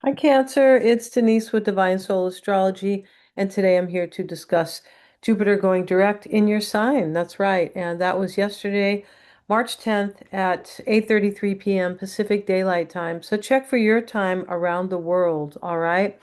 Hi, Cancer. It's Denise with Divine Soul Astrology, and today I'm here to discuss Jupiter going direct in your sign. That's right, and that was yesterday, March 10th at 8:33 p.m. Pacific Daylight Time. So check for your time around the world, all right?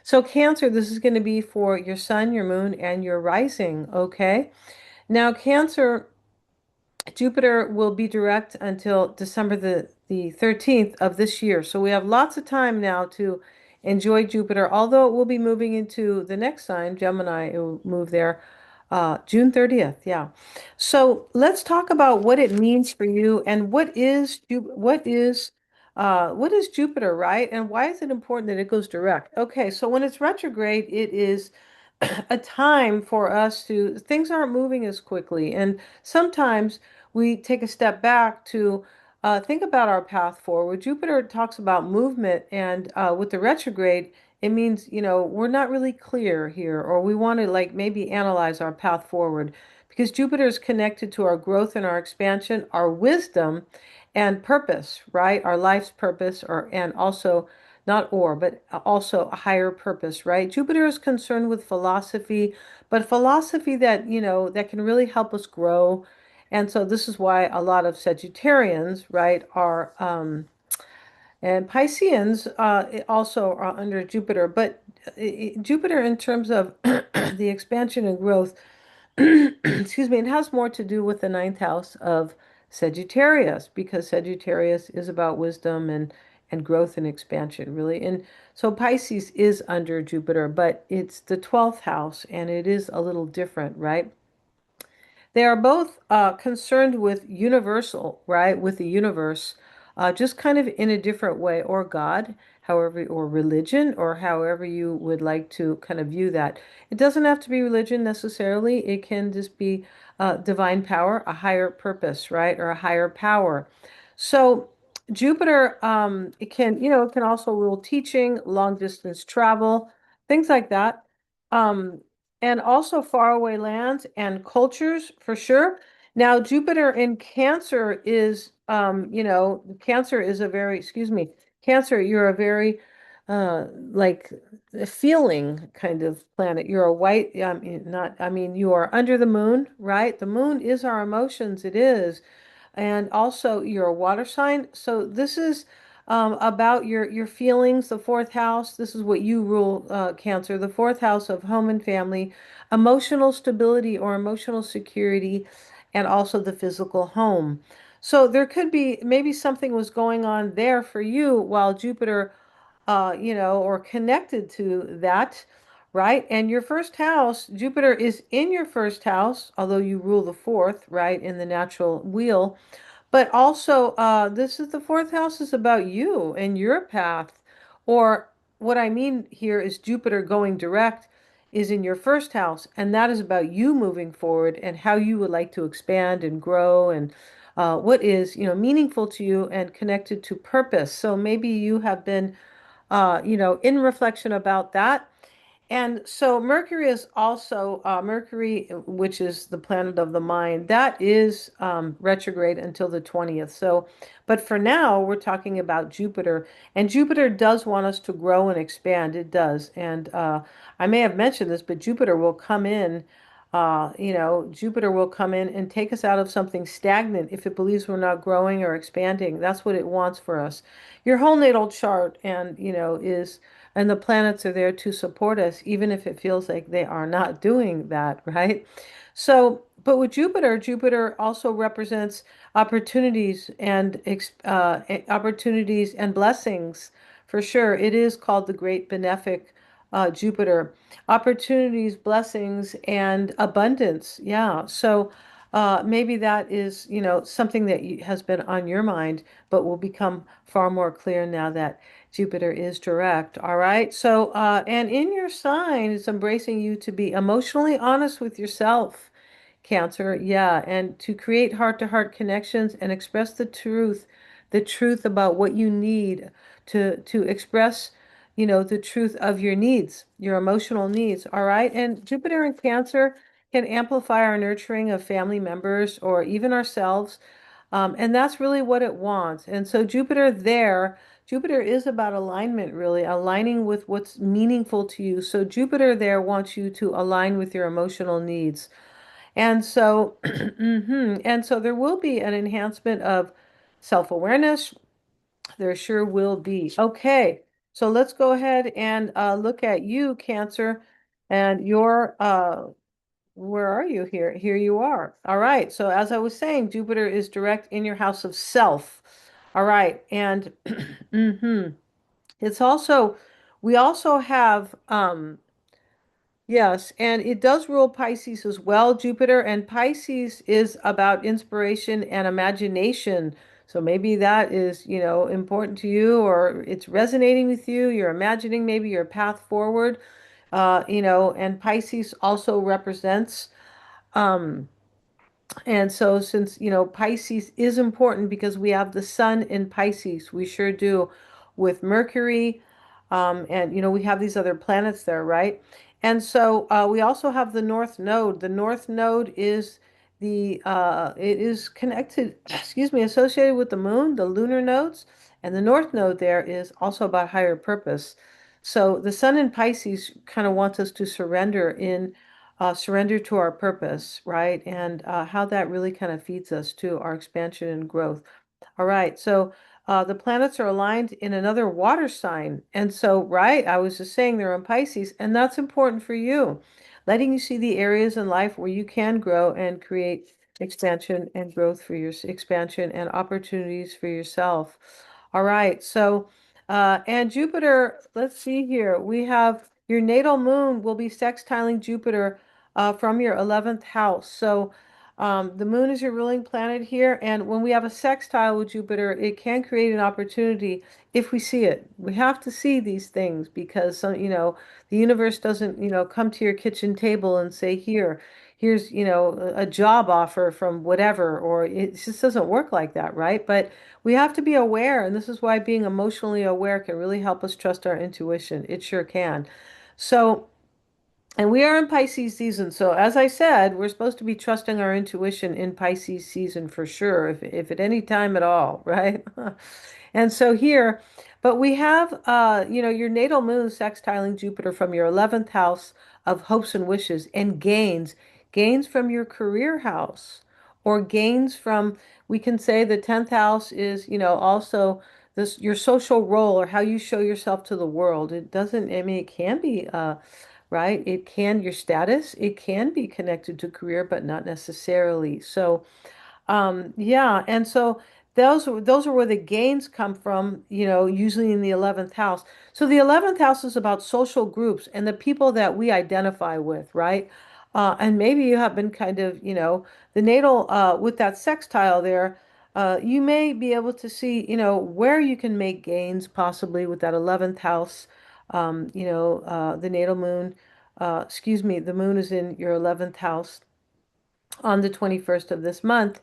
So Cancer, this is going to be for your sun, your moon, and your rising, okay? Now, Cancer. Jupiter will be direct until December the 13th of this year. So we have lots of time now to enjoy Jupiter, although it will be moving into the next sign, Gemini. It will move there June 30th. Yeah. So let's talk about what it means for you and what is Jupiter, right? And why is it important that it goes direct? Okay, so when it's retrograde, it is a time for us to, things aren't moving as quickly. And sometimes we take a step back to think about our path forward. Jupiter talks about movement, and with the retrograde, it means, we're not really clear here, or we want to like maybe analyze our path forward because Jupiter is connected to our growth and our expansion, our wisdom and purpose, right? Our life's purpose, and also but also a higher purpose, right? Jupiter is concerned with philosophy, but philosophy that, that can really help us grow. And so this is why a lot of Sagittarians, right, and Pisceans also are under Jupiter. But Jupiter, in terms of the expansion and growth, excuse me, it has more to do with the ninth house of Sagittarius because Sagittarius is about wisdom and growth and expansion, really. And so Pisces is under Jupiter, but it's the 12th house and it is a little different, right? They are both concerned with universal, right? With the universe, just kind of in a different way, or God, however, or religion, or however you would like to kind of view that. It doesn't have to be religion necessarily. It can just be divine power, a higher purpose, right? Or a higher power. So Jupiter, it can also rule teaching, long distance travel, things like that. Um, and also faraway lands and cultures for sure. Now, Jupiter in Cancer is, Cancer is a very, excuse me, Cancer, you're a very, like, a feeling kind of planet. You're a white, not, I mean, you are under the moon, right? The moon is our emotions, it is. And also you're a water sign. So this is about your feelings, the fourth house. This is what you rule, Cancer, the fourth house of home and family, emotional stability or emotional security, and also the physical home. So there could be maybe something was going on there for you while Jupiter or connected to that, right? And your first house, Jupiter is in your first house, although you rule the fourth, right, in the natural wheel. But also, this is the fourth house is about you and your path. Or what I mean here is Jupiter going direct is in your first house, and that is about you moving forward and how you would like to expand and grow and what is, meaningful to you and connected to purpose. So maybe you have been in reflection about that. And so Mercury is also Mercury, which is the planet of the mind, that is retrograde until the 20th. So, but for now, we're talking about Jupiter, and Jupiter does want us to grow and expand. It does. And I may have mentioned this, but Jupiter will come in. Jupiter will come in and take us out of something stagnant if it believes we're not growing or expanding. That's what it wants for us. Your whole natal chart and the planets are there to support us, even if it feels like they are not doing that, right? So, but with Jupiter, Jupiter also represents opportunities and blessings for sure. It is called the Great Benefic Jupiter. Opportunities, blessings, and abundance. Yeah. So maybe that is, something that has been on your mind, but will become far more clear now that Jupiter is direct. All right. So, and in your sign, it's embracing you to be emotionally honest with yourself, Cancer. Yeah. And to create heart-to-heart connections and express the truth about what you need to express, the truth of your needs, your emotional needs. All right. And Jupiter in Cancer can amplify our nurturing of family members or even ourselves. And that's really what it wants. And so Jupiter there Jupiter is about alignment, really, aligning with what's meaningful to you. So Jupiter there wants you to align with your emotional needs. And so, and so there will be an enhancement of self-awareness. There sure will be. Okay, so let's go ahead and look at you, Cancer, and your where are you here? Here you are. All right. So as I was saying, Jupiter is direct in your house of self. All right. And it's also, we also have, yes, and it does rule Pisces as well, Jupiter, and Pisces is about inspiration and imagination. So maybe that is, important to you or it's resonating with you. You're imagining maybe your path forward, and Pisces also represents, um, and so since, Pisces is important because we have the sun in Pisces, we sure do with Mercury, and, we have these other planets there, right? And so we also have the North Node. The North Node is it is connected, excuse me, associated with the moon, the lunar nodes, and the North Node there is also about higher purpose. So the sun in Pisces kind of wants us to surrender to our purpose, right? And how that really kind of feeds us to our expansion and growth. All right, so the planets are aligned in another water sign. And so, right, I was just saying they're in Pisces, and that's important for you, letting you see the areas in life where you can grow and create expansion and growth for your expansion and opportunities for yourself. All right, so, and Jupiter, let's see here. We have your natal moon will be sextiling Jupiter from your 11th house. So the moon is your ruling planet here. And when we have a sextile with Jupiter, it can create an opportunity if we see it. We have to see these things because the universe doesn't, come to your kitchen table and say, here's, a job offer from whatever, or it just doesn't work like that, right? But we have to be aware. And this is why being emotionally aware can really help us trust our intuition. It sure can. So, and we are in Pisces season. So as I said, we're supposed to be trusting our intuition in Pisces season for sure, if at any time at all, right? And so here, but we have, your natal moon sextiling Jupiter from your 11th house of hopes and wishes and gains from your career house or gains from, we can say the 10th house is, also this, your social role or how you show yourself to the world. It doesn't, I mean, it can be, right? It can, your status, it can be connected to career, but not necessarily. So, yeah, and so those are where the gains come from, usually in the 11th house. So the 11th house is about social groups and the people that we identify with, right? And maybe you have been kind of, the natal with that sextile there, you may be able to see, where you can make gains possibly with that 11th house. The natal moon, excuse me, the moon is in your 11th house on the 21st of this month.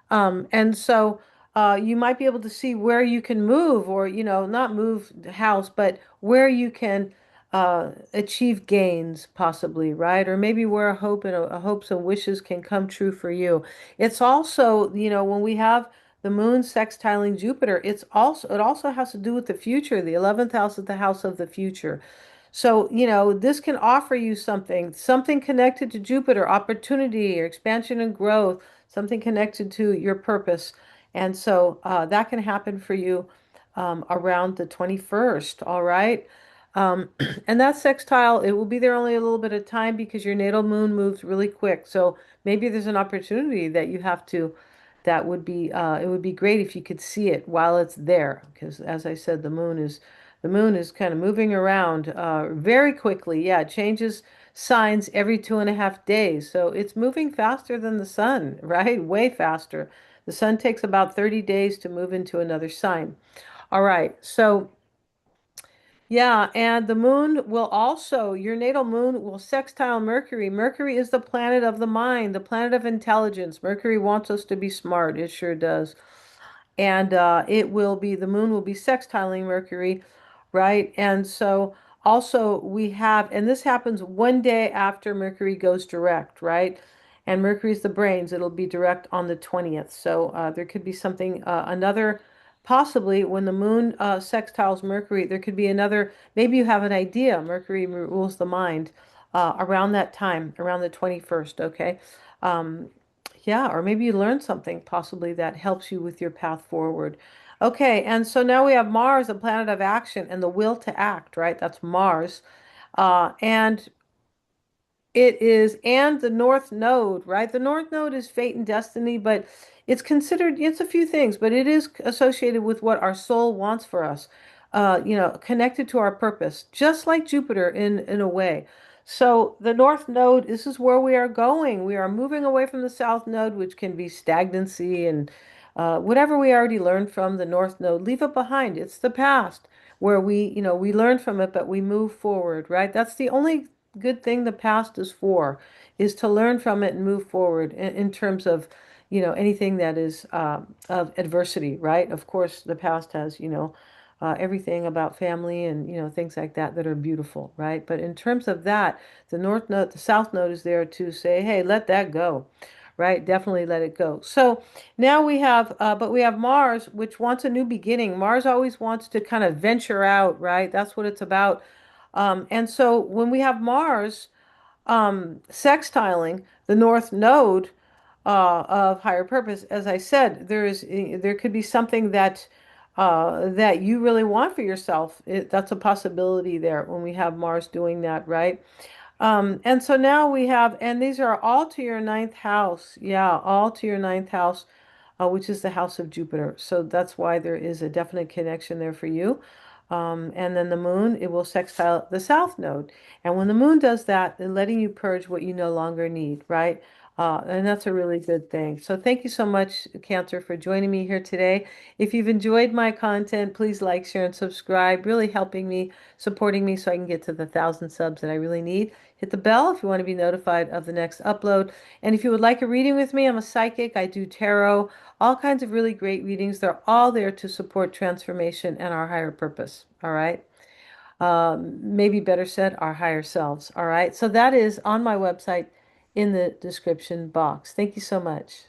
And so you might be able to see where you can move or, not move the house, but where you can achieve gains possibly, right? Or maybe where a hope and a hopes and wishes can come true for you. It's also, when we have the moon sextiling Jupiter, it also has to do with the future. The 11th house is the house of the future. So, this can offer you something connected to Jupiter, opportunity or expansion and growth, something connected to your purpose. And so that can happen for you around the 21st. All right. Um, and that sextile, it will be there only a little bit of time because your natal moon moves really quick. So maybe there's an opportunity that you have to, that would be, it would be great if you could see it while it's there. Because as I said, the moon is kind of moving around very quickly. Yeah, it changes signs every 2.5 days. So it's moving faster than the sun, right? Way faster. The sun takes about 30 days to move into another sign. All right. So yeah, and the moon will also, your natal moon will sextile Mercury. Mercury is the planet of the mind, the planet of intelligence. Mercury wants us to be smart. It sure does. And the moon will be sextiling Mercury, right? And so also we have, and this happens one day after Mercury goes direct, right? And Mercury's the brains, it'll be direct on the 20th. So there could be something, another possibly when the moon sextiles Mercury, there could be another, maybe you have an idea. Mercury rules the mind around that time, around the 21st, okay? Um, yeah, or maybe you learn something possibly that helps you with your path forward. Okay, and so now we have Mars, the planet of action, and the will to act, right? That's Mars. And it is, and the North Node, right? The North Node is fate and destiny, but it's considered, it's a few things, but it is associated with what our soul wants for us, connected to our purpose, just like Jupiter in a way. So the North Node, this is where we are going. We are moving away from the South Node, which can be stagnancy and whatever we already learned from the North Node, leave it behind. It's the past where we learn from it, but we move forward, right? That's the only good thing the past is for, is to learn from it and move forward in terms of, anything that is of adversity, right? Of course, the past has, everything about family and, things like that that are beautiful, right? But in terms of that, the North Node, the South Node is there to say, hey, let that go, right? Definitely let it go. So now but we have Mars, which wants a new beginning. Mars always wants to kind of venture out, right? That's what it's about. And so when we have Mars sextiling the North Node of higher purpose, as I said, there could be something that you really want for yourself. That's a possibility there when we have Mars doing that, right? And so now we have, and these are all to your ninth house. Yeah, all to your ninth house, which is the house of Jupiter. So that's why there is a definite connection there for you. And then the moon, it will sextile the south node. And when the moon does that, then letting you purge what you no longer need, right? And that's a really good thing. So thank you so much, Cancer, for joining me here today. If you've enjoyed my content, please like, share, and subscribe, really helping me, supporting me so I can get to the 1,000 subs that I really need. Hit the bell if you want to be notified of the next upload. And if you would like a reading with me, I'm a psychic. I do tarot, all kinds of really great readings. They're all there to support transformation and our higher purpose. All right. Maybe better said, our higher selves. All right. So that is on my website in the description box. Thank you so much.